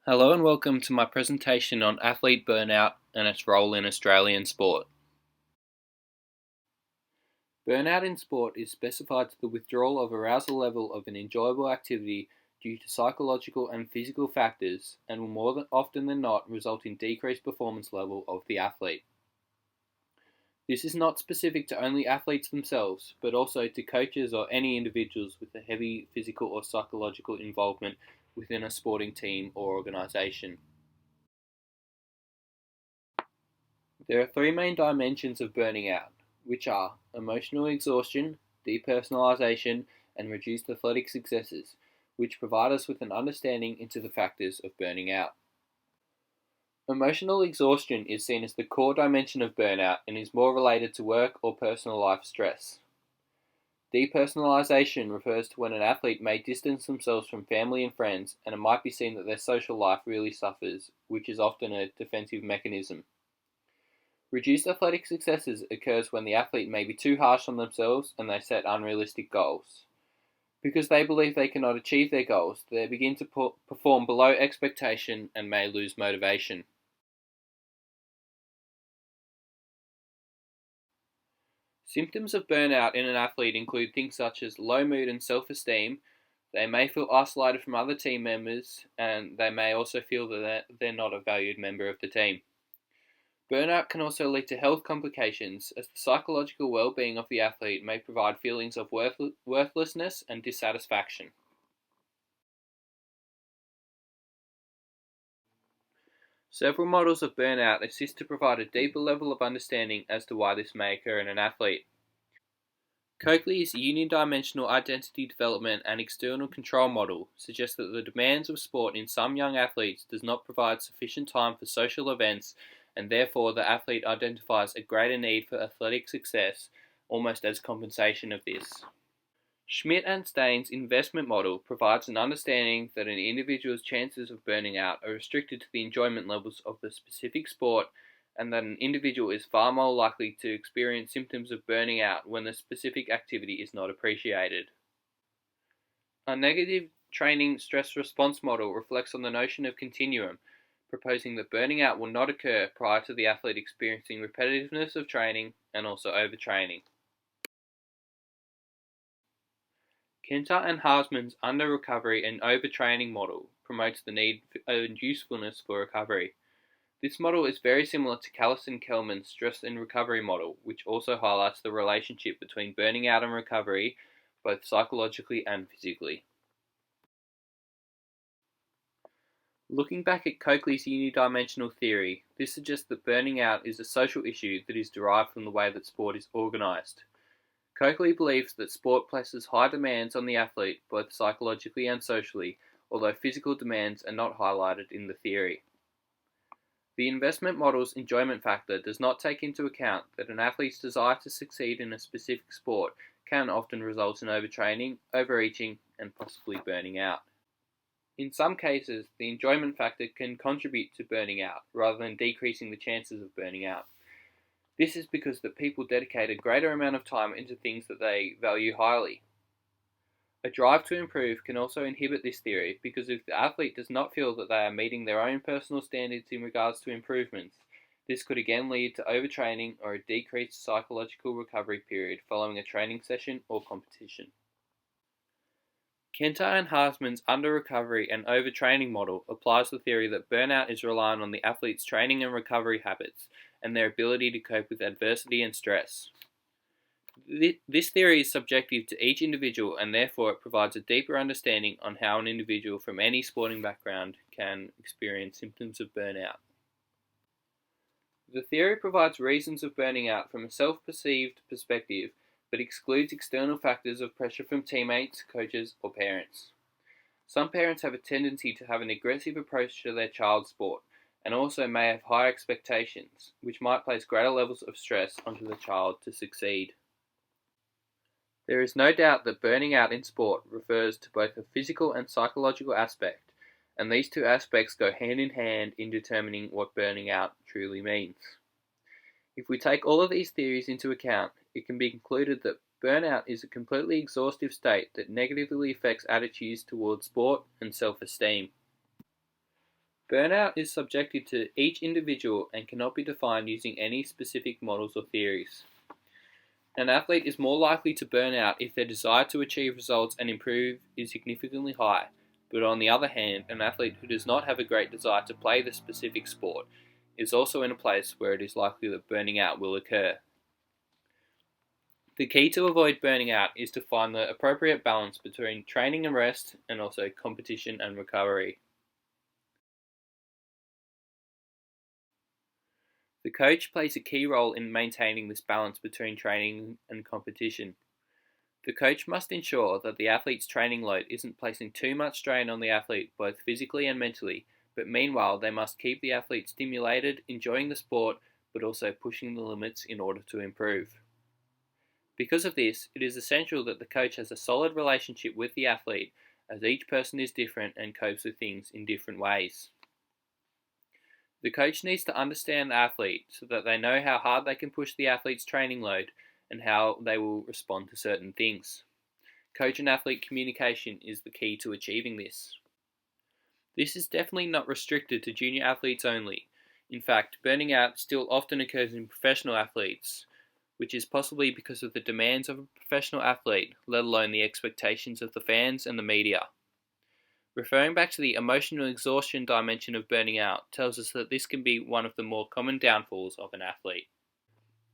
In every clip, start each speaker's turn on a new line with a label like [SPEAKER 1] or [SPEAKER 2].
[SPEAKER 1] Hello and welcome to my presentation on athlete burnout and its role in Australian sport. Burnout in sport is specified to the withdrawal of arousal level of an enjoyable activity due to psychological and physical factors and will often than not result in decreased performance level of the athlete. This is not specific to only athletes themselves, but also to coaches or any individuals with a heavy physical or psychological involvement within a sporting team or organisation. There are three main dimensions of burning out, which are emotional exhaustion, depersonalization, and reduced athletic successes, which provide us with an understanding into the factors of burning out. Emotional exhaustion is seen as the core dimension of burnout and is more related to work or personal life stress. Depersonalization refers to when an athlete may distance themselves from family and friends, and it might be seen that their social life really suffers, which is often a defensive mechanism. Reduced athletic successes occurs when the athlete may be too harsh on themselves and they set unrealistic goals. Because they believe they cannot achieve their goals, they begin to perform below expectation and may lose motivation. Symptoms of burnout in an athlete include things such as low mood and self-esteem. They may feel isolated from other team members, and they may also feel that they're not a valued member of the team. Burnout can also lead to health complications, as the psychological well-being of the athlete may provide feelings of worthlessness and dissatisfaction. Several models of burnout assist to provide a deeper level of understanding as to why this may occur in an athlete. Coakley's unidimensional identity development and external control model suggests that the demands of sport in some young athletes does not provide sufficient time for social events, and therefore the athlete identifies a greater need for athletic success, almost as compensation of this. Schmidt and Stein's investment model provides an understanding that an individual's chances of burning out are restricted to the enjoyment levels of the specific sport, and that an individual is far more likely to experience symptoms of burning out when the specific activity is not appreciated. A negative training stress response model reflects on the notion of continuum, proposing that burning out will not occur prior to the athlete experiencing repetitiveness of training and also overtraining. Kenta and Harsman's under-recovery and overtraining model promotes the need and usefulness for recovery. This model is very similar to Callis and Kelman's stress and recovery model, which also highlights the relationship between burning out and recovery, both psychologically and physically. Looking back at Coakley's unidimensional theory, this suggests that burning out is a social issue that is derived from the way that sport is organised. Coakley believes that sport places high demands on the athlete, both psychologically and socially, although physical demands are not highlighted in the theory. The investment model's enjoyment factor does not take into account that an athlete's desire to succeed in a specific sport can often result in overtraining, overeating, and possibly burning out. In some cases, the enjoyment factor can contribute to burning out, rather than decreasing the chances of burning out. This is because that people dedicate a greater amount of time into things that they value highly. A drive to improve can also inhibit this theory because if the athlete does not feel that they are meeting their own personal standards in regards to improvements, this could again lead to overtraining or a decreased psychological recovery period following a training session or competition. Kenta and Harsman's under-recovery and overtraining model applies the theory that burnout is reliant on the athlete's training and recovery habits and their ability to cope with adversity and stress. This theory is subjective to each individual, and therefore it provides a deeper understanding on how an individual from any sporting background can experience symptoms of burnout. The theory provides reasons of burning out from a self-perceived perspective, but excludes external factors of pressure from teammates, coaches, or parents. Some parents have a tendency to have an aggressive approach to their child's sport, and also may have high expectations, which might place greater levels of stress onto the child to succeed. There is no doubt that burning out in sport refers to both a physical and psychological aspect, and these two aspects go hand in hand in determining what burning out truly means. If we take all of these theories into account, it can be concluded that burnout is a completely exhaustive state that negatively affects attitudes towards sport and self-esteem. Burnout is subjective to each individual and cannot be defined using any specific models or theories. An athlete is more likely to burn out if their desire to achieve results and improve is significantly high, but on the other hand, an athlete who does not have a great desire to play the specific sport is also in a place where it is likely that burning out will occur. The key to avoid burning out is to find the appropriate balance between training and rest and also competition and recovery. The coach plays a key role in maintaining this balance between training and competition. The coach must ensure that the athlete's training load isn't placing too much strain on the athlete both physically and mentally, but meanwhile they must keep the athlete stimulated, enjoying the sport, but also pushing the limits in order to improve. Because of this, it is essential that the coach has a solid relationship with the athlete, as each person is different and copes with things in different ways. The coach needs to understand the athlete so that they know how hard they can push the athlete's training load and how they will respond to certain things. Coach and athlete communication is the key to achieving this. This is definitely not restricted to junior athletes only. In fact, burning out still often occurs in professional athletes, which is possibly because of the demands of a professional athlete, let alone the expectations of the fans and the media. Referring back to the emotional exhaustion dimension of burning out tells us that this can be one of the more common downfalls of an athlete.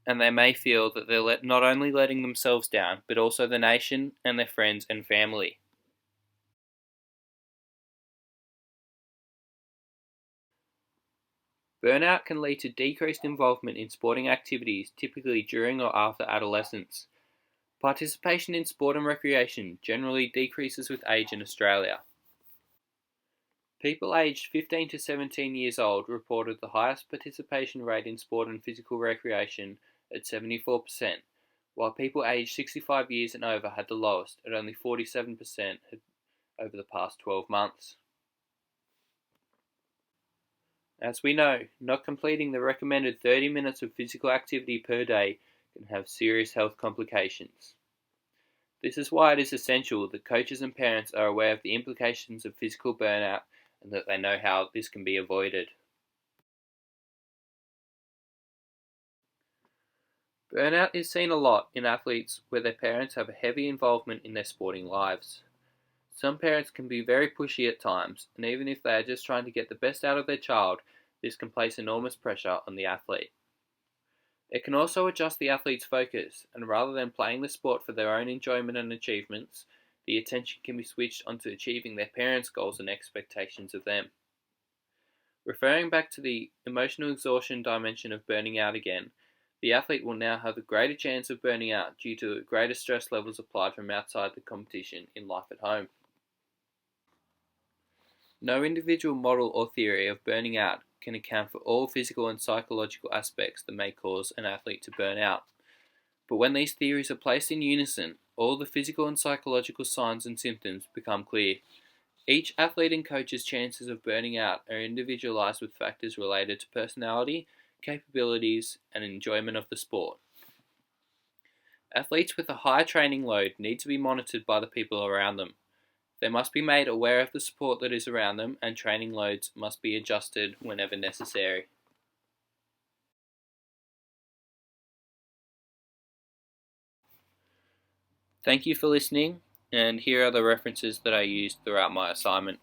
[SPEAKER 1] And they may feel that they're not only letting themselves down, but also the nation and their friends and family. Burnout can lead to decreased involvement in sporting activities, typically during or after adolescence. Participation in sport and recreation generally decreases with age in Australia. People aged 15 to 17 years old reported the highest participation rate in sport and physical recreation at 74%, while people aged 65 years and over had the lowest at only 47% over the past 12 months. As we know, not completing the recommended 30 minutes of physical activity per day can have serious health complications. This is why it is essential that coaches and parents are aware of the implications of physical burnout and that they know how this can be avoided. Burnout is seen a lot in athletes where their parents have a heavy involvement in their sporting lives. Some parents can be very pushy at times, and even if they are just trying to get the best out of their child, this can place enormous pressure on the athlete. It can also adjust the athlete's focus, and rather than playing the sport for their own enjoyment and achievements, the attention can be switched onto achieving their parents' goals and expectations of them. Referring back to the emotional exhaustion dimension of burning out again, the athlete will now have a greater chance of burning out due to greater stress levels applied from outside the competition in life at home. No individual model or theory of burning out can account for all physical and psychological aspects that may cause an athlete to burn out. But when these theories are placed in unison, all the physical and psychological signs and symptoms become clear. Each athlete and coach's chances of burning out are individualized with factors related to personality, capabilities, and enjoyment of the sport. Athletes with a high training load need to be monitored by the people around them. They must be made aware of the support that is around them, and training loads must be adjusted whenever necessary. Thank you for listening, and here are the references that I used throughout my assignment.